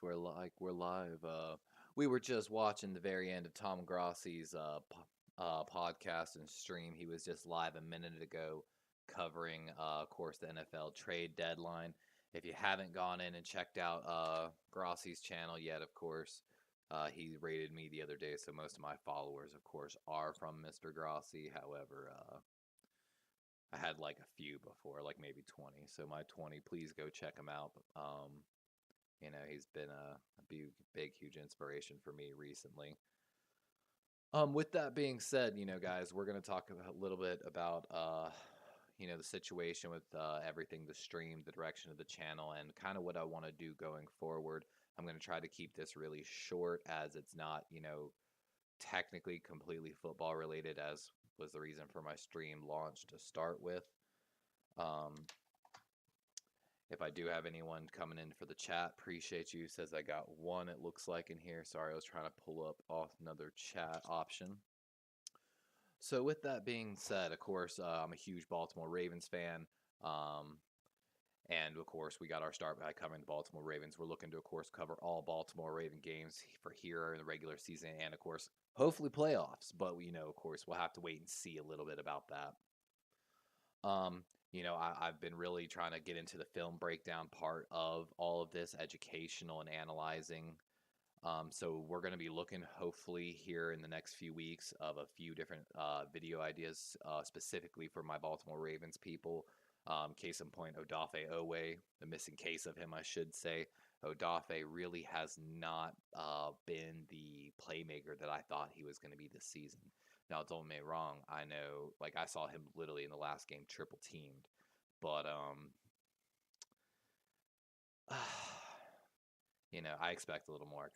Looks we're live. We were just watching the very end of Tom Grossi's podcast and stream. He was just live a minute ago covering, of course, the NFL trade deadline. If you haven't gone in and checked out Grossi's channel yet, of course, he rated me the other day, so most of my followers, of course, are from Mr. Grossi. However, I had like a few before, like maybe 20. So my 20, please go check him out. He's been a big, huge inspiration for me recently. With that being said, guys, we're gonna talk a little bit about the situation with everything, the stream, the direction of the channel, and kind of what I want to do going forward. I'm gonna try to keep this really short, as it's not, technically completely football related, as was the reason for my stream launch to start with. Um, If I do have anyone coming in for the chat, appreciate you. Says I got one, it looks like, in here. Sorry, I was trying to pull up off another chat option. So with that being said, of course, I'm a huge Baltimore Ravens fan. And of course, we got our start by covering the Baltimore Ravens. We're looking to, of course, cover all Baltimore Raven games for here in the regular season and, of course, hopefully playoffs. But, of course, we'll have to wait and see a little bit about that. I've been really trying to get into the film breakdown part of all of this, educational and analyzing. So we're going to be looking, hopefully, here in the next few weeks of a few different video ideas, specifically for my Baltimore Ravens people. Case in point, Odafe Owe, the missing case of him, I should say. Odafe really has not been the playmaker that I thought he was going to be this season. Now, don't get me wrong. I know, like, I saw him literally in the last game triple teamed, but I expect a little more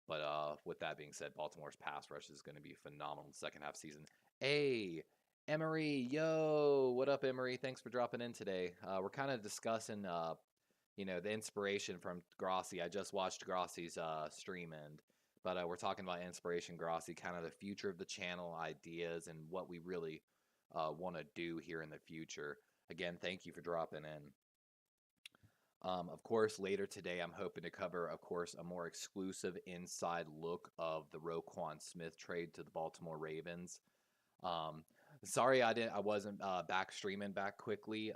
but with that being said, Baltimore's pass rush is going to be phenomenal in the second half season. Hey, Emery, yo, what up, Emery? Thanks for dropping in today. We're kind of discussing, the inspiration from Grossi. I just watched Grossi's stream end, but we're talking about inspiration, Grossi, kind of the future of the channel, ideas, and what we really want to do here in the future. Again, thank you for dropping in. Of course, later today, I'm hoping to cover, of course, a more exclusive inside look of the Roquan Smith trade to the Baltimore Ravens. Um, Sorry, I wasn't back streaming back quickly.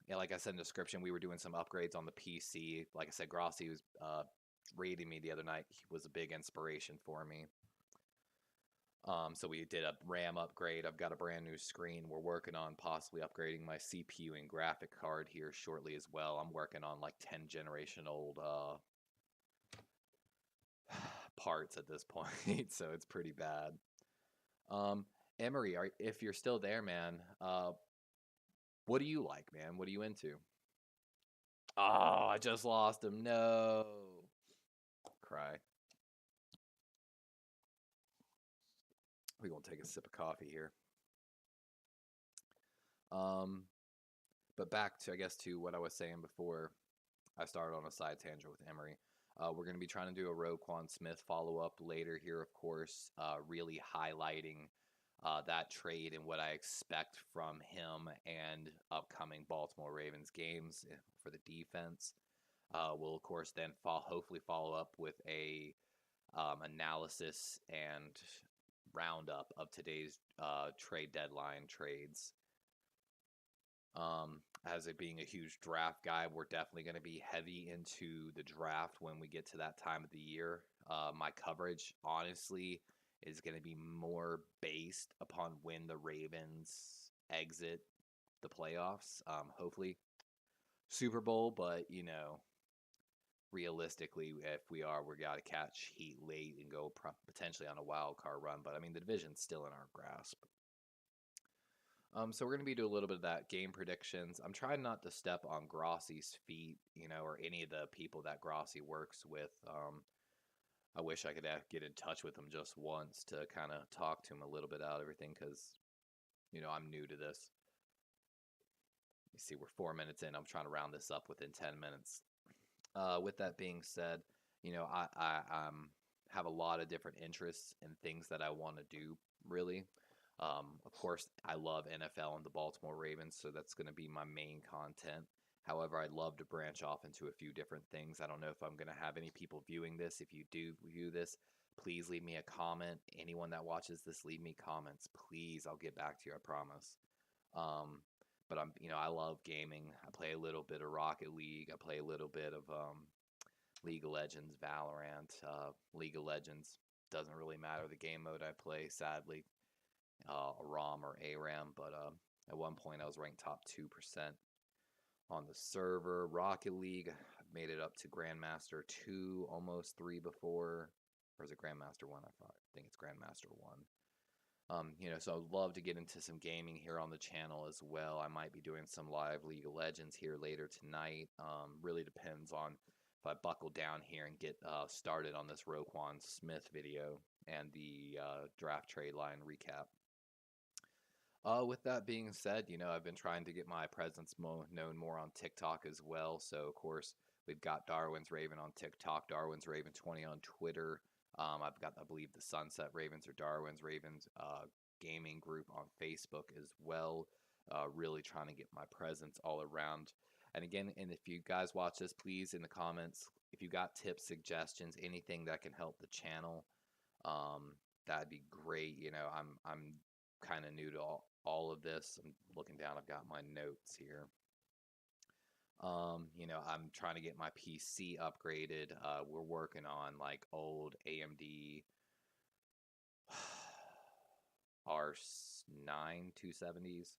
Like I said in the description, we were doing some upgrades on the PC. Like I said, Grossi was rating me the other night. He was a big inspiration for me. So we did a RAM upgrade. I've got a brand new screen. We're working on possibly upgrading my CPU and graphic card here shortly as well. I'm working on like 10 generation old parts at this point, so it's pretty bad. Emery, if you're still there, man, what do you like, man? What are you into? Oh, I just lost him. No. Cry. We're going to take a sip of coffee here. But back to, I guess, to what I was saying before I started on a side tangent with Emery. We're going to be trying to do a Roquan Smith follow-up later here, of course, really highlighting that trade and what I expect from him and upcoming Baltimore Ravens games for the defense. We'll, of course, then hopefully follow up with a analysis and roundup of today's trade deadline trades. As it being a huge draft guy, we're definitely going to be heavy into the draft when we get to that time of the year. My coverage, honestly, is going to be more based upon when the Ravens exit the playoffs. Hopefully, Super Bowl, but realistically, if we are, we got to catch heat late and go potentially on a wild card run. But I mean, the division's still in our grasp. So we're going to be doing a little bit of that game predictions. I'm trying not to step on Grossi's feet, or any of the people that Grossi works with. I wish I could get in touch with him just once to kind of talk to him a little bit about everything because, I'm new to this. You see, we're 4 minutes in. I'm trying to round this up within 10 minutes. With that being said, I have a lot of different interests and things that I want to do, really. Of course, I love NFL and the Baltimore Ravens, so that's going to be my main content. However, I'd love to branch off into a few different things. I don't know if I'm going to have any people viewing this. If you do view this, please leave me a comment. Anyone that watches this, leave me comments. Please, I'll get back to you, I promise. Um, but I love gaming. I play a little bit of Rocket League. I play a little bit of League of Legends, Valorant, League of Legends. Doesn't really matter the game mode I play, sadly, ROM or ARAM. But at one point, I was ranked top 2% on the server. Rocket League, I've made it up to Grandmaster 2, almost 3 before. Or is it Grandmaster 1? I think it's Grandmaster 1. So I'd love to get into some gaming here on the channel as well. I might be doing some live League of Legends here later tonight. Really depends on if I buckle down here and get started on this Roquan Smith video and the draft trade line recap. With that being said, I've been trying to get my presence known more on TikTok as well. So, of course, we've got Darwin's Raven on TikTok, Darwin's Raven 20 on Twitter. I've got, I believe, the Sunset Ravens or Darwin's Ravens gaming group on Facebook as well. Really trying to get my presence all around. And again, and if you guys watch this, please in the comments, if you got tips, suggestions, anything that can help the channel, that'd be great. I'm kind of new to all of this. I'm looking down, I've got my notes here. I'm trying to get my PC upgraded. We're working on like old AMD R9 270s.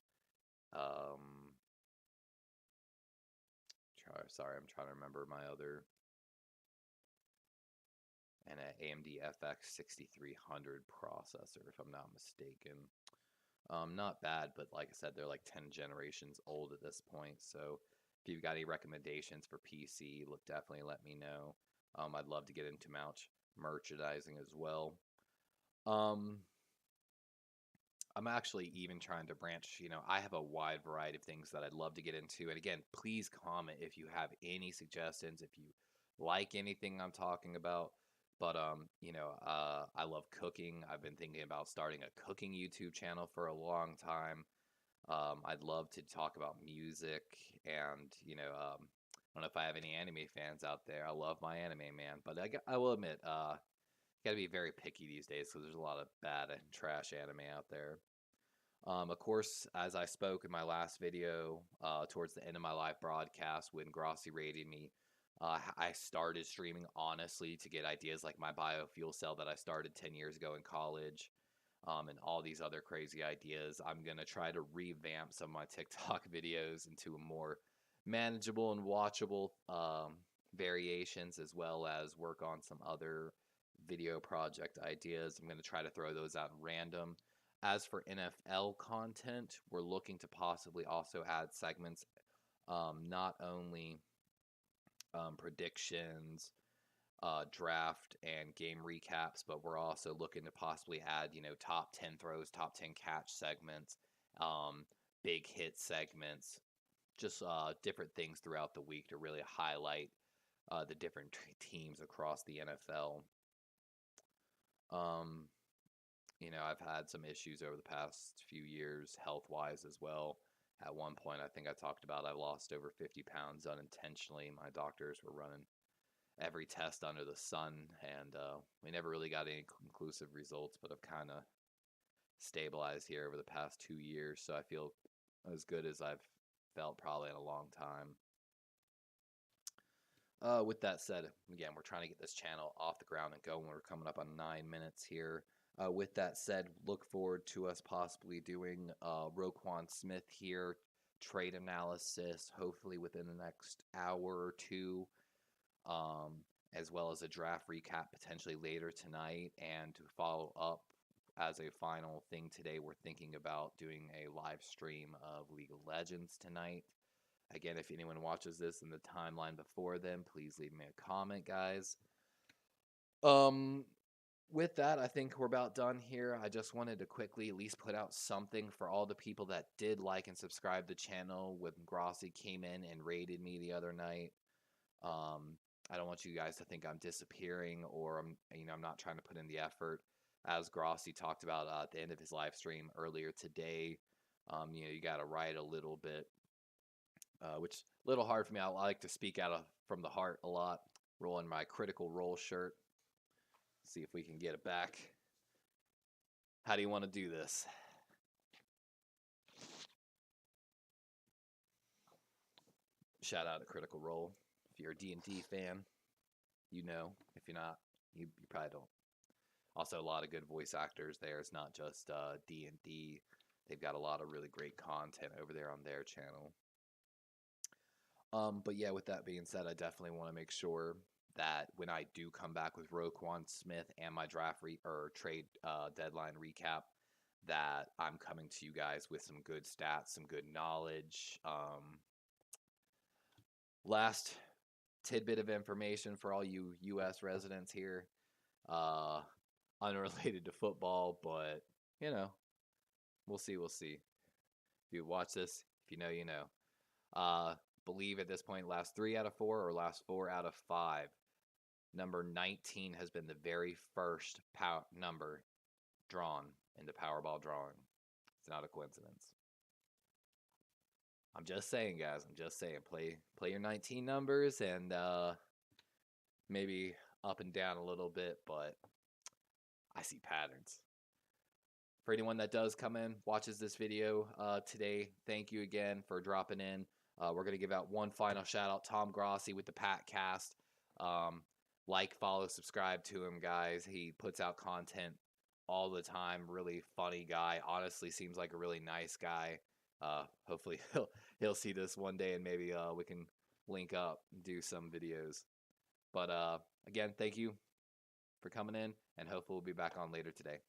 Sorry, I'm trying to remember my other, and an AMD FX 6300 processor, if I'm not mistaken. Not bad, but like I said, they're like 10 generations old at this point. So if you've got any recommendations for PC, definitely let me know. I'd love to get into merchandising as well. I'm actually even trying to branch, I have a wide variety of things that I'd love to get into. And again, please comment if you have any suggestions, if you like anything I'm talking about. But, I love cooking. I've been thinking about starting a cooking YouTube channel for a long time. I'd love to talk about music and, I don't know if I have any anime fans out there. I love my anime, man. But I will admit, got to be very picky these days because there's a lot of bad and trash anime out there. Of course, as I spoke in my last video, towards the end of my live broadcast when Grossi rated me, I started streaming honestly to get ideas like my biofuel cell that I started 10 years ago in college, and all these other crazy ideas. I'm going to try to revamp some of my TikTok videos into a more manageable and watchable variations, as well as work on some other video project ideas. I'm going to try to throw those out random. As for NFL content, we're looking to possibly also add segments, not only predictions, draft, and game recaps, but we're also looking to possibly add, top 10 throws, top 10 catch segments, big hit segments, just different things throughout the week to really highlight the different teams across the NFL. I've had some issues over the past few years, health-wise as well. At one point, I think I talked about I lost over 50 pounds unintentionally. My doctors were running every test under the sun, and we never really got any conclusive results, but I've kind of stabilized here over the past 2 years, so I feel as good as I've felt probably in a long time. With that said, again, we're trying to get this channel off the ground and going. We're coming up on 9 minutes here. With that said, look forward to us possibly doing Roquan Smith here, trade analysis, hopefully within the next hour or two, as well as a draft recap potentially later tonight. And to follow up as a final thing today, we're thinking about doing a live stream of League of Legends tonight. Again, if anyone watches this in the timeline before then, please leave me a comment, guys. With that, I think we're about done here. I just wanted to quickly at least put out something for all the people that did like and subscribe the channel when Grossi came in and raided me the other night. I don't want you guys to think I'm disappearing or I'm not trying to put in the effort. As Grossi talked about at the end of his live stream earlier today, you got to write a little bit which is a little hard for me. I like to speak out of from the heart a lot. Rolling my Critical Role shirt. See if we can get it back. How do you want to do this? Shout out to Critical Role. If you're a D&D fan, you know. If you're not, you probably don't. Also, a lot of good voice actors there. It's not just D&D. They've got a lot of really great content over there on their channel. But yeah, with that being said, I definitely want to make sure that when I do come back with Roquan Smith and my draft or trade deadline recap, that I'm coming to you guys with some good stats, some good knowledge. Last tidbit of information for all you U.S. residents here, unrelated to football, but you know, we'll see. We'll see. If you watch this, if you know, you know. Believe at this point, last 3 out of 4 or last 4 out of 5. Number 19 has been the very first number drawn in the Powerball drawing. It's not a coincidence. I'm just saying, guys. I'm just saying. Play your 19 numbers and maybe up and down a little bit, but I see patterns. For anyone that does come in, watches this video today, thank you again for dropping in. We're going to give out one final shout out, Tom Grossi with the Pat Cast. Like, follow, subscribe to him, guys. He puts out content all the time. Really funny guy. Honestly, seems like a really nice guy. Hopefully he'll see this one day and maybe we can link up and do some videos. But again, thank you for coming in, and hopefully we'll be back on later today.